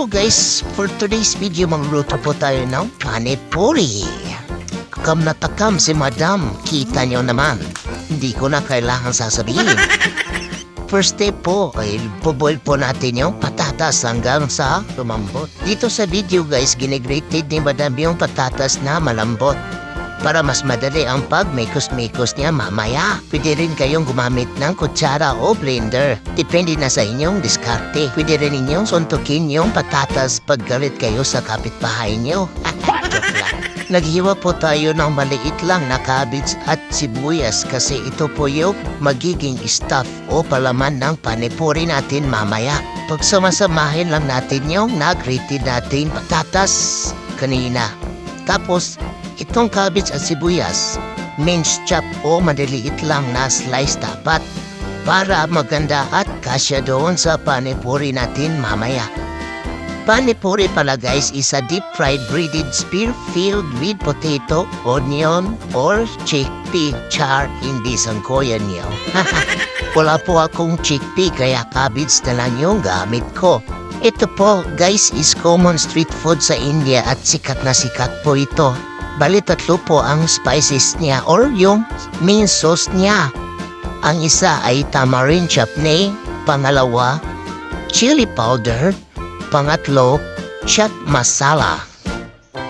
So guys, for today's video magluto po tayo ng panipuri. Takam na takam si Madam, kita nyo naman. Hindi ko na kailangan sasabihin. First step po ay boboil po natin yung patatas hanggang sa lumambot. Dito sa video guys, ginigrated ni Madam yung patatas na malambot para mas madali ang pag-mikos-mikos niya mamaya. Pwede rin kayong gumamit ng kutsara o blender. Depende na sa inyong diskarte. Pwede rin inyong suntukin yung patatas pag galit kayo sa kapitbahay nyo. Joke lang. Naghiwa po tayo ng maliit lang na cabbage at sibuyas kasi ito po yung magiging stuff o palaman ng panipuri natin mamaya. Pagsamasamahin lang natin yung nag-grated natin patatas kanina. Tapos, itong cabbage at sibuyas, mince chop o madaliit lang na slice dapat para maganda at kasya doon sa panipuri natin mamaya. Panipuri pala guys is a deep-fried breaded spear filled with potato, onion, or chickpea char in Bisangkoyan niyo. Wala po akong chickpea kaya cabbage na lang yung gamit ko. Ito po guys is common street food sa India at sikat na sikat po ito. Bali tatlo po ang spices niya or yung main sauce niya. Ang isa ay tamarind chutney, pangalawa, chili powder, pangatlo, chaat masala.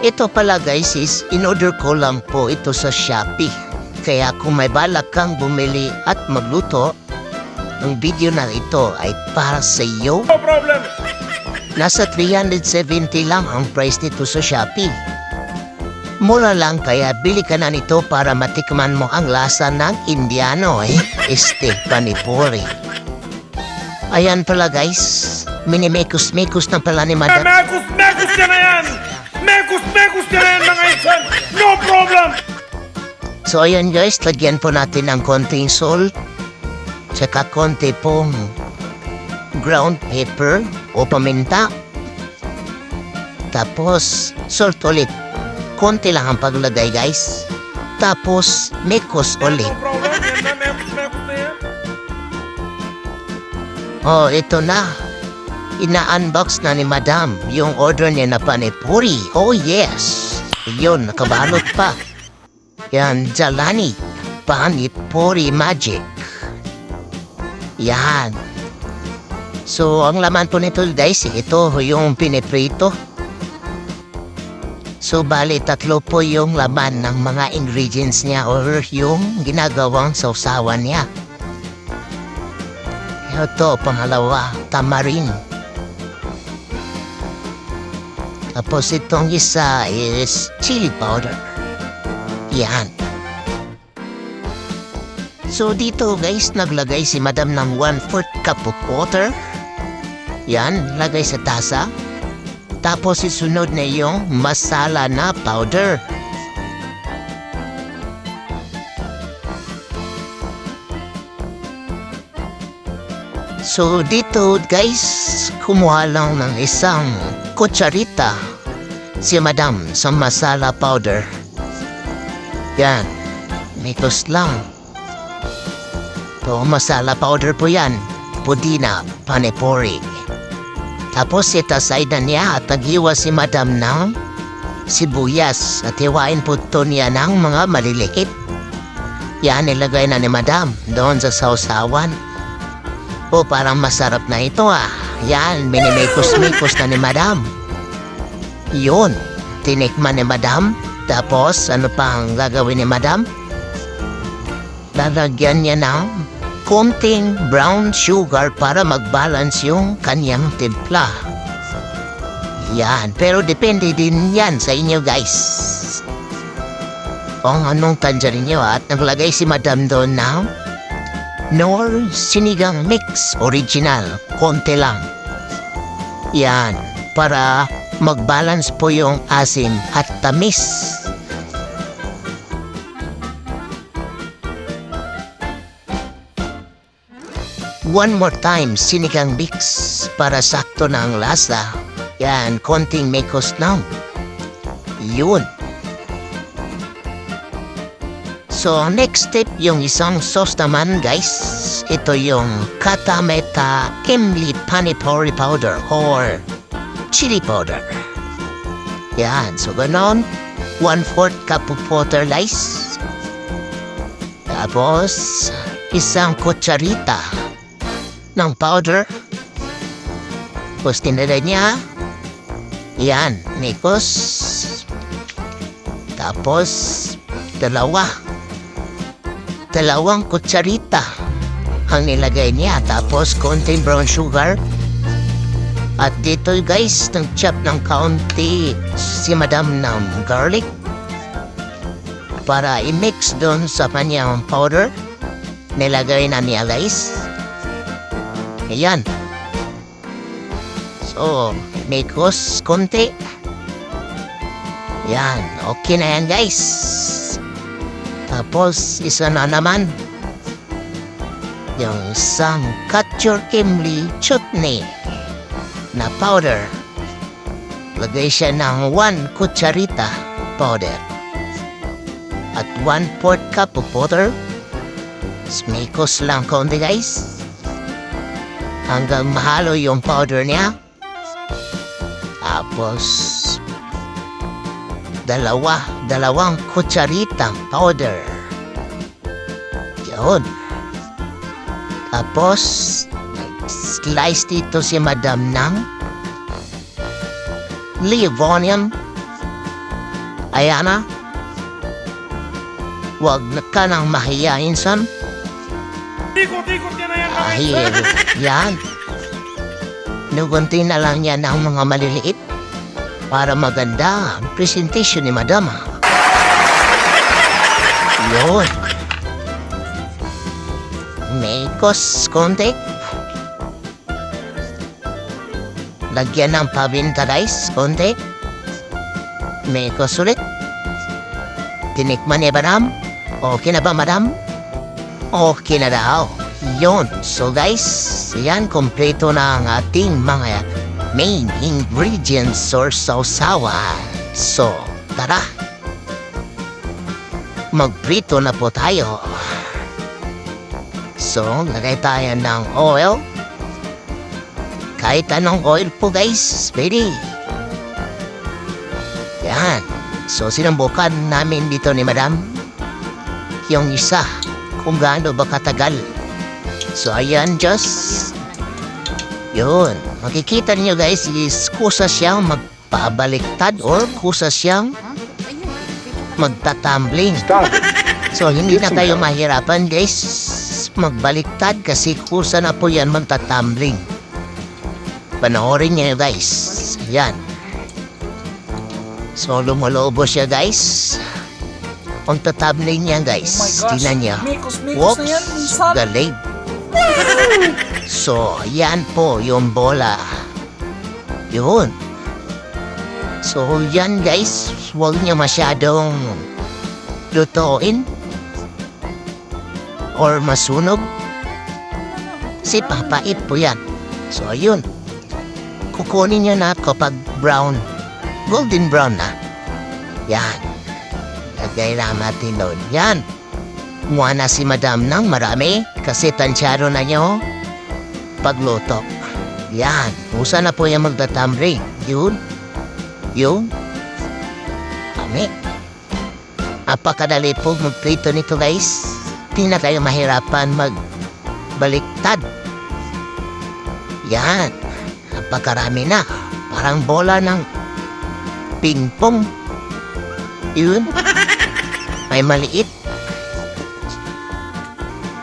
Ito pala guys is in-order ko lang po ito sa Shopee. Kaya kung may balak kang bumili at magluto, ang video na ito ay para sa iyo. No problem! Nasa 370 lang ang price nito sa Shopee. Mura lang kaya bili ka na nito para matikman mo ang lasa ng Indiano panipuri. Ayan pala guys, minimekos-mekos na pala ni Madam. Mekos ka na yan! Mekos ka na yan mga insan! No problem! So ayan guys, lagyan po natin ng konting salt, tsaka konti pong ground pepper o paminta. Tapos salt ulit. Konti lang ang paglagay guys. Tapos mekos ulit. No problem! Yan na, mekos na yan. Oh, ito na. Ina-unbox na ni Madam yung order niya na panipuri. Oh yes! Yun, nakabalot pa. Yan, Jalani. Panipuri Magic. Yan. So, ang laman po nito guys, ito yung piniprito. So, bali tatlo po yung laman ng mga ingredients niya or yung ginagawang sausawan niya. Ito, pangalawa, tamarind. Tapos itong isa is chili powder. Yan. So, dito guys, naglagay si Madam ng 1/4 cup of water. Yan, lagay sa tasa. Tapos isunod na yung masala na powder. So dito guys, kumuha lang ng isang kutsarita si Madam sa masala powder. Yan, mikos lang. So masala powder po yan, pudina, panipuri. Tapos itasay na niya at naghiwa si Madam ng sibuyas at hiwain po ito niya ng mga maliliit. Yan, ilagay na ni Madam doon sa sausawan. O parang masarap na ito ah. Yan, minimekos-mikos na ni Madam. Yun, tinikman ni Madam. Tapos ano pa ang gagawin ni Madam? Lalagyan niya ng konting brown sugar para mag-balance yung kanyang timpla. Yan, pero depende din yan sa inyo guys. Kung anong tanjarin nyo at naglagay si Madam doon ng Knorr Sinigang Mix Original. Konti lang. Yan, para mag-balance po yung asim at tamis. One more time, sinigang mix para sakto na ang lasa. Yan, konting mekos lang. Yun. So, next step, yung isang sauce naman, guys. Ito yung Katameta Kimli Panipuri Powder or chili powder. Yan, so ganon. 1/4 cup of water guys. Tapos, isang kutsarita ng powder. Tapos tinira niya. Yan, Nikos. Tapos, dalawang kutsarita ang nilagay niya. Tapos, konting brown sugar. At dito guys, nag-chop ng kaunti si Madam ng garlic para i-mix doon sa kanyang powder. Nilagay na niya guys. Ayan. So, Nikos konti. Yan, okay na yan guys. Tapos, isa na naman. Yung isang Kutcher Kimli chutney na powder. Lagay siya ng 1 kutsarita powder. At 1/4 cup of water. Smikos lang konti guys. Hanggang mahalo yung powder niya. Tapos, dalawang kutsaritang powder. Yun. Tapos, slice dito si Madam ng leaf onion. Ayan na. Huwag na ka nang mahiyain, son. Ikot-ikot niya na yan mga Ahir. insan. Yan. Nugunti na lang yan ang mga maliliit para maganda ang presentation ni Madam. Yun. Nikos konti. Lagyan ng paminta guys, konti. Nikos ulit. Tinikman ni Madam. Okay na ba, Madam? Okay na daw. Yun. So guys, yan, kompleto na ang ating mga main ingredients or sausawan. So, tara. Magprito na po tayo. So, lagay tayo ng oil. Kahit anong oil po guys, pwede. Yan. So, sinambukan namin dito ni Madam yung isa kung gaano ba katagal. So, ayan, just yun. Makikita niyo guys is kusa siyang magpabaliktad or kusa siyang magtatumbling. So, hindi na kayo mahirapan guys magbaliktad kasi kusa na po yan magtatumbling. Panoorin niyo guys. Ayan. So, lumolobo siya guys. Ang tatumbling niya guys. Tingnan niya. Whoops, na yan, minsan. galing. So, yan po yung bola. Yun. So, yan guys. Huwag niyo masyadong lutuin or masunog. Kasi papait po yan. So, ayun. Kukunin niyo na kapag brown. Golden brown na. Yan. Lagay lang natin doon. Yan. Muha na si Madam ng marami kasi tansyado na niyo pagluto. Yan. Usa na po yung magtatambre. Yun. Yun. Kami. Apakadali po magprito nito guys. Di na kayo mahirapan magbaliktad. Yan. Apakarami na. Parang bola ng ping-pong. Yun. May maliit.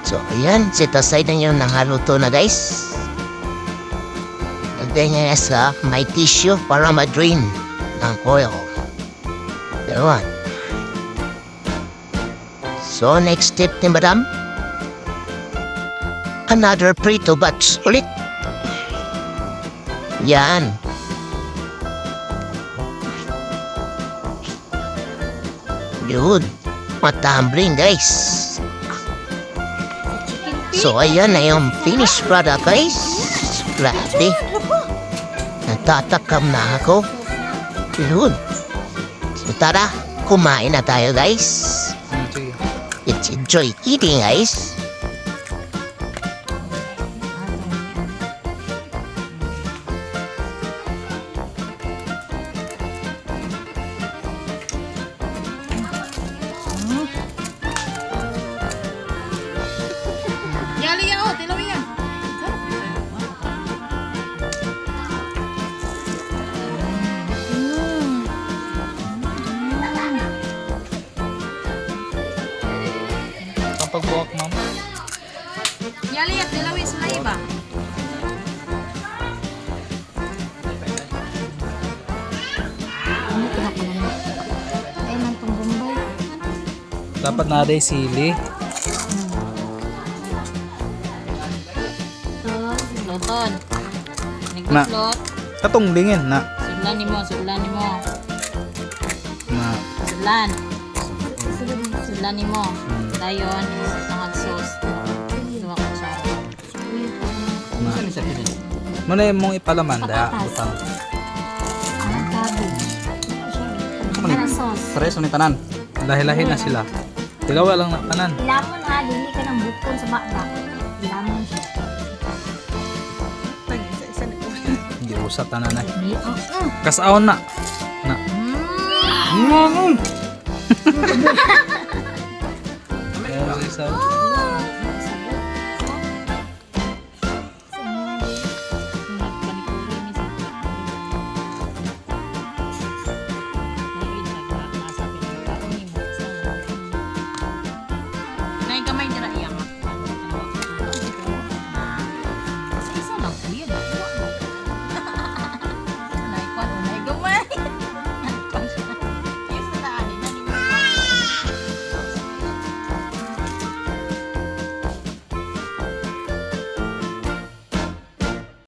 So, ayan. Set aside na yun ng haluto na guys. Lagay niya sa may tissue para ma-drain ng oil. Yun. So, next step ni Madam. Another prito batch ulit. Yan. Yun. Matambling guys. So, ayan na yung finished product guys. Grabe. Natatakam na ako. Yun. So, tara. Kumain na tayo guys. Let's enjoy eating guys. Dapat na rin sili. Loton. Na. Nagbuslot. Katunglingin na. Sudlan ni mo, sudlan ni mo. Na. Sudlan. Sudlan ni mo. Dayon, tangag sauce. Dua ka siya. Muna yung mong ipalaman. Daya, butang. Ano sauce? Pares ni tanan. Lahi-lahi na sila. Tilawa lang na kanan. Lamon ha, dili ka ng bukon sa bakbak. Lamon siya. Hindi usap tanan na. Oh, Kasaon na. Na. Isa.